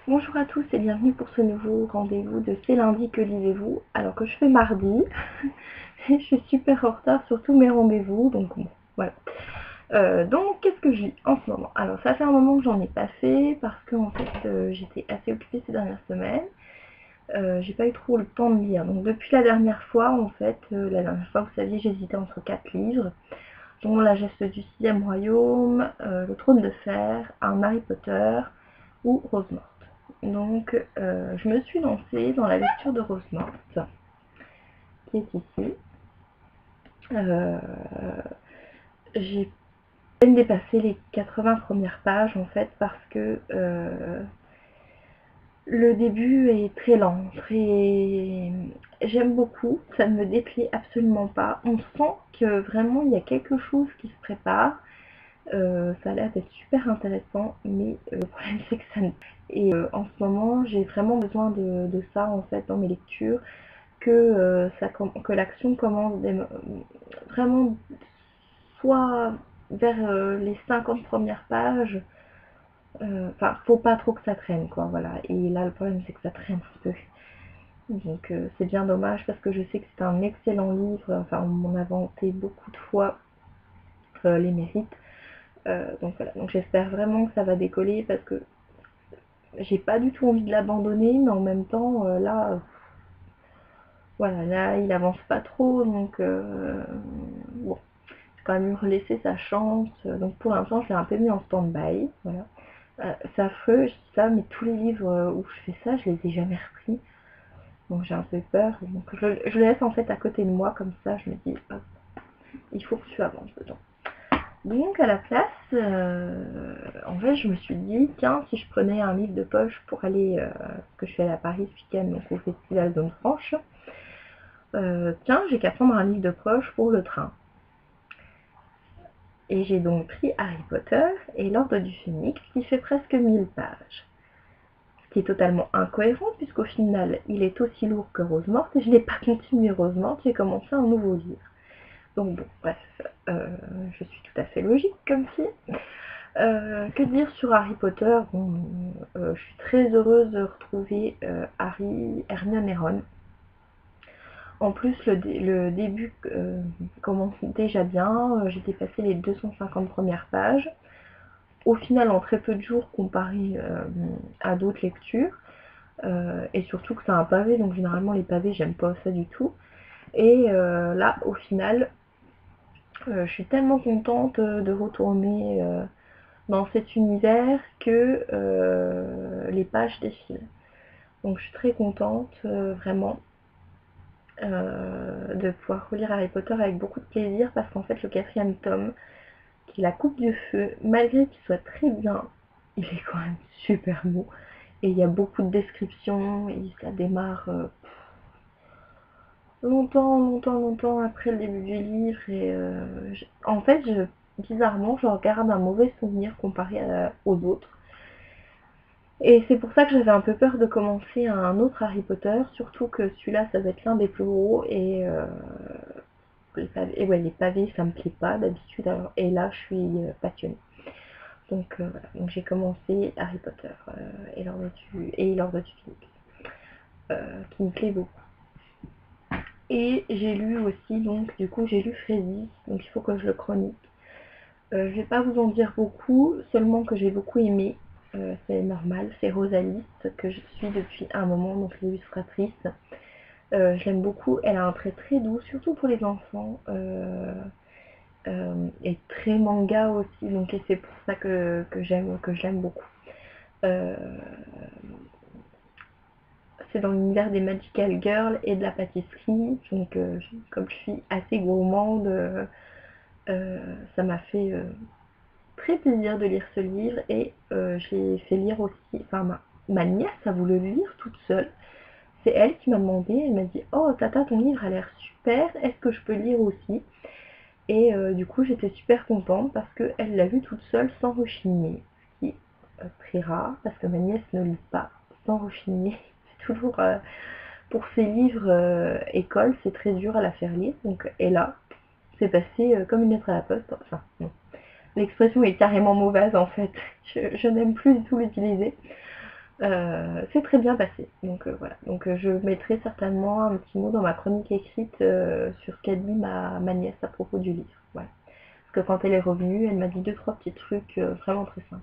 Bonjour à tous et bienvenue pour ce nouveau rendez-vous de C'est lundi que lisez-vous. Alors que je fais mardi, et je suis super en retard sur tous mes rendez-vous, donc bon, voilà. Donc qu'est-ce que je lis en ce moment? Alors ça fait un moment que j'en ai pas fait parce que en fait j'étais assez occupée ces dernières semaines. J'ai pas eu trop le temps de lire. Donc depuis la dernière fois, en fait, la dernière fois vous saviez j'hésitais entre 4 livres, dont La geste du sixième royaume, Le trône de fer, un Harry Potter ou Rose morte. Donc, je me suis lancée dans la lecture de Rose morte, qui est ici. Euh, j'ai peine dépassé les 80 premières pages, en fait, parce que le début est très lent, très... J'aime beaucoup, ça ne me déplaît absolument pas. On sent que vraiment il y a quelque chose qui se prépare. Ça a l'air d'être super intéressant, mais le problème c'est que ça ne... Et en ce moment, j'ai vraiment besoin de ça en fait dans mes lectures, que l'action commence vraiment soit vers les 50 premières pages, enfin faut pas trop que ça traîne quoi, voilà. Et là le problème c'est que ça traîne un peu. Donc c'est bien dommage parce que je sais que c'est un excellent livre, enfin on m'en a vanté beaucoup de fois les mérites. Donc voilà, donc j'espère vraiment que ça va décoller parce que j'ai pas du tout envie de l'abandonner, mais en même temps, là, voilà, là, il avance pas trop, donc bon, j'ai quand même laissé sa chance. Donc pour l'instant, je l'ai un peu mis en stand-by, voilà. C'est affreux, je dis ça, mais tous les livres où je fais ça, je les ai jamais repris. Donc j'ai un peu peur. Donc je le laisse en fait à côté de moi, comme ça, je me dis, hop, il faut que tu avances dedans. Donc à la place, en fait, je me suis dit, tiens, si je prenais un livre de poche pour aller, parce que je suis allée à Paris ce week-end, donc au festival Zone Franche, tiens, j'ai qu'à prendre un livre de poche pour le train. Et j'ai donc pris Harry Potter et l'Ordre du Phénix, qui fait presque 1000 pages. Ce qui est totalement incohérent, puisqu'au final, il est aussi lourd que Rose morte, et je n'ai pas continué Rose morte, j'ai commencé un nouveau livre. Donc bon, bref, je suis tout à fait logique comme fille. Que dire sur Harry Potter? Bon, je suis très heureuse de retrouver Harry, Hermione et Ron. En plus, le début commence déjà bien. J'ai dépassé les 250 premières pages. Au final, en très peu de jours comparé à d'autres lectures. Et surtout que c'est un pavé, donc généralement les pavés, j'aime pas ça du tout. Et là, au final, je suis tellement contente de retourner dans cet univers que les pages défilent. Donc je suis très contente, vraiment, de pouvoir relire Harry Potter avec beaucoup de plaisir parce qu'en fait le quatrième tome, qui est la Coupe du Feu, malgré qu'il soit très bien, il est quand même super beau. Et il y a beaucoup de descriptions, et ça démarre longtemps après le début du livre. Et en fait, bizarrement, je regarde un mauvais souvenir comparé aux autres. Et c'est pour ça que j'avais un peu peur de commencer un autre Harry Potter, surtout que celui-là, ça va être l'un des plus gros, et les pavés, ça me plaît pas d'habitude, et là, je suis passionnée. Donc voilà, donc j'ai commencé Harry Potter et l'Ordre du Phénix, qui me plaît beaucoup. Et j'ai lu aussi, donc du coup, j'ai lu Freddy, donc il faut que je le chronique. Je vais pas vous en dire beaucoup, seulement que j'ai beaucoup aimé. C'est normal, c'est Rosalie, que je suis depuis un moment, donc l'illustratrice. Je l'aime beaucoup, elle a un trait très doux, surtout pour les enfants, et très manga aussi, donc et c'est pour ça que je l'aime beaucoup. Euh, c'est dans l'univers des Magical Girls et de la pâtisserie, donc comme je suis assez gourmande, ça m'a fait très plaisir de lire ce livre et j'ai fait lire aussi, enfin ma nièce a voulu le lire toute seule. C'est elle qui m'a demandé, elle m'a dit oh tata ton livre a l'air super, est-ce que je peux le lire aussi? Et du coup j'étais super contente parce qu'elle l'a lu toute seule sans rechigner, ce qui est très rare parce que ma nièce ne lit pas sans rechigner. C'est toujours pour ses livres école, c'est très dur à la faire lire, donc et là c'est passé comme une lettre à la poste, enfin non. L'expression est carrément mauvaise en fait, je n'aime plus du tout l'utiliser. C'est très bien passé. Donc voilà. Donc je mettrai certainement un petit mot dans ma chronique écrite sur ce qu'a dit ma nièce à propos du livre. Voilà. Parce que quand elle est revenue, elle m'a dit 2-3 petits trucs vraiment très simples.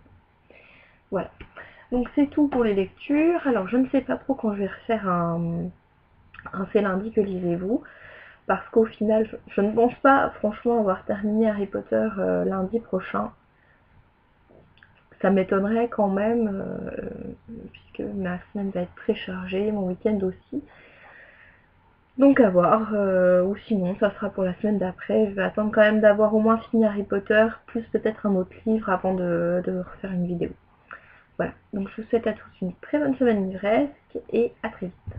Voilà. Donc c'est tout pour les lectures. Alors je ne sais pas trop quand je vais refaire un C'est lundi que lisez-vous. Parce qu'au final, je ne pense pas franchement avoir terminé Harry Potter lundi prochain. Ça m'étonnerait quand même, puisque ma semaine va être très chargée, mon week-end aussi. Donc à voir, ou sinon ça sera pour la semaine d'après. Je vais attendre quand même d'avoir au moins fini Harry Potter, plus peut-être un autre livre avant de refaire une vidéo. Voilà, donc je vous souhaite à tous une très bonne semaine livresque et à très vite.